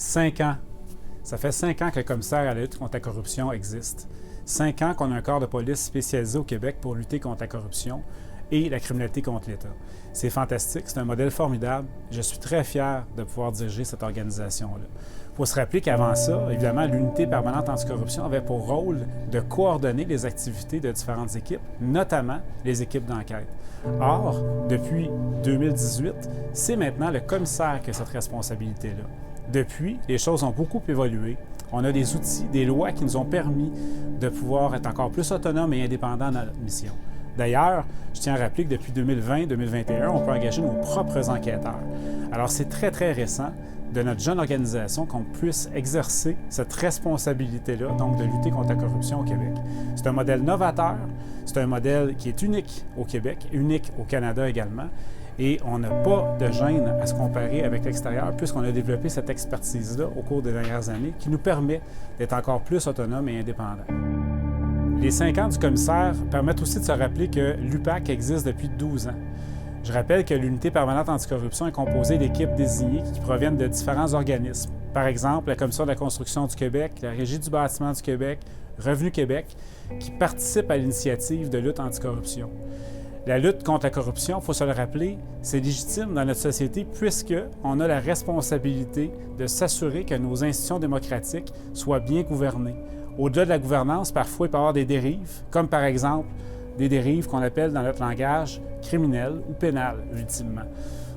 5 ans. Ça fait 5 ans que le commissaire à la lutte contre la corruption existe. 5 ans qu'on a un corps de police spécialisé au Québec pour lutter contre la corruption et la criminalité contre l'État. C'est fantastique, c'est un modèle formidable. Je suis très fier de pouvoir diriger cette organisation-là. Il faut se rappeler qu'avant ça, évidemment, l'unité permanente anticorruption avait pour rôle de coordonner les activités de différentes équipes, notamment les équipes d'enquête. Or, depuis 2018, c'est maintenant le commissaire qui a cette responsabilité-là. Depuis, les choses ont beaucoup évolué. On a des outils, des lois qui nous ont permis de pouvoir être encore plus autonomes et indépendants dans notre mission. D'ailleurs, je tiens à rappeler que depuis 2020-2021, on peut engager nos propres enquêteurs. Alors, c'est très, très récent de notre jeune organisation qu'on puisse exercer cette responsabilité-là, donc de lutter contre la corruption au Québec. C'est un modèle novateur, c'est un modèle qui est unique au Québec, unique au Canada également, et on n'a pas de gêne à se comparer avec l'extérieur puisqu'on a développé cette expertise-là au cours des dernières années qui nous permet d'être encore plus autonomes et indépendants. Les 5 ans du commissaire permettent aussi de se rappeler que l'UPAC existe depuis 12 ans. Je rappelle que l'Unité permanente anticorruption est composée d'équipes désignées qui proviennent de différents organismes. Par exemple, la Commission de la construction du Québec, la Régie du bâtiment du Québec, Revenu Québec, qui participent à l'initiative de lutte anticorruption. La lutte contre la corruption, il faut se le rappeler, c'est légitime dans notre société puisqu'on a la responsabilité de s'assurer que nos institutions démocratiques soient bien gouvernées. Au-delà de la gouvernance, parfois, il peut y avoir des dérives, comme par exemple des dérives qu'on appelle dans notre langage criminelles ou pénales, ultimement.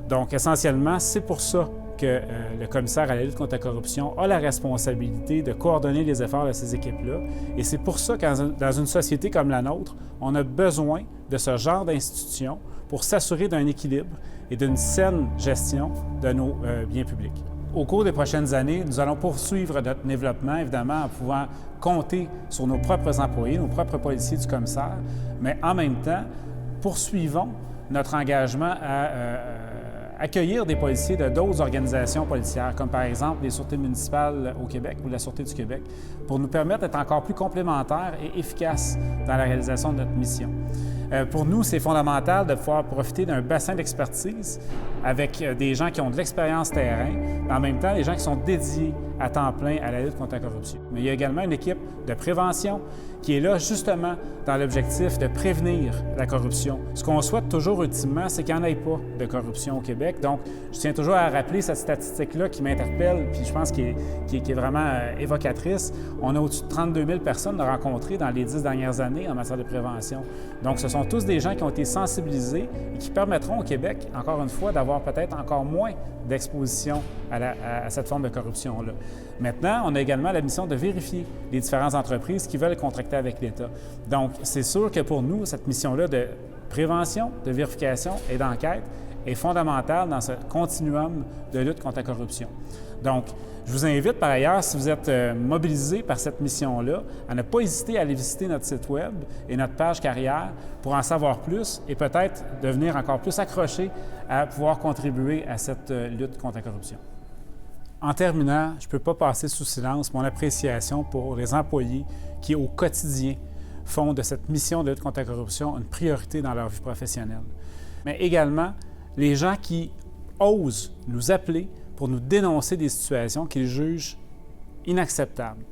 Donc, essentiellement, c'est pour ça que le commissaire à la lutte contre la corruption a la responsabilité de coordonner les efforts de ces équipes-là. Et c'est pour ça que dans une société comme la nôtre, on a besoin de ce genre d'institutions pour s'assurer d'un équilibre et d'une saine gestion de nos biens publics. Au cours des prochaines années, nous allons poursuivre notre développement, évidemment, en pouvant compter sur nos propres employés, nos propres policiers du commissaire, mais en même temps, poursuivons notre engagement à accueillir des policiers de d'autres organisations policières, comme par exemple les Sûretés municipales au Québec ou la Sûreté du Québec, pour nous permettre d'être encore plus complémentaires et efficaces dans la réalisation de notre mission. Pour nous, c'est fondamental de pouvoir profiter d'un bassin d'expertise avec des gens qui ont de l'expérience terrain, mais en même temps, des gens qui sont dédiés à temps plein à la lutte contre la corruption. Mais il y a également une équipe de prévention qui est là justement dans l'objectif de prévenir la corruption. Ce qu'on souhaite toujours ultimement, c'est qu'il n'y en ait pas de corruption au Québec. Donc, je tiens toujours à rappeler cette statistique-là qui m'interpelle, puis je pense qui est vraiment évocatrice. On a au-dessus de 32 000 personnes rencontrées dans les 10 dernières années en matière de prévention. Donc, ce sont tous des gens qui ont été sensibilisés et qui permettront au Québec, encore une fois, d'avoir peut-être encore moins d'exposition à cette forme de corruption-là. Maintenant, on a également la mission de vérifier les différentes entreprises qui veulent contracter avec l'État. Donc, c'est sûr que pour nous, cette mission-là de prévention, de vérification et d'enquête est fondamentale dans ce continuum de lutte contre la corruption. Donc, je vous invite par ailleurs, si vous êtes mobilisé par cette mission-là, à ne pas hésiter à aller visiter notre site Web et notre page carrière pour en savoir plus et peut-être devenir encore plus accroché à pouvoir contribuer à cette lutte contre la corruption. En terminant, je ne peux pas passer sous silence mon appréciation pour les employés qui, au quotidien, font de cette mission de lutte contre la corruption une priorité dans leur vie professionnelle. Mais également, les gens qui osent nous appeler pour nous dénoncer des situations qu'ils jugent inacceptables.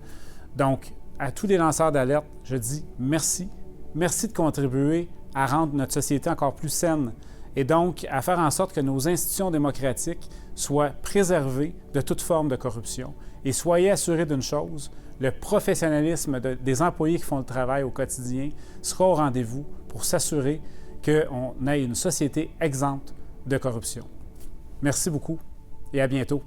Donc, à tous les lanceurs d'alerte, je dis merci. Merci de contribuer à rendre notre société encore plus saine et donc à faire en sorte que nos institutions démocratiques soient préservées de toute forme de corruption. Et soyez assurés d'une chose, le professionnalisme des employés qui font le travail au quotidien sera au rendez-vous pour s'assurer qu'on ait une société exempte de corruption. Merci beaucoup et à bientôt.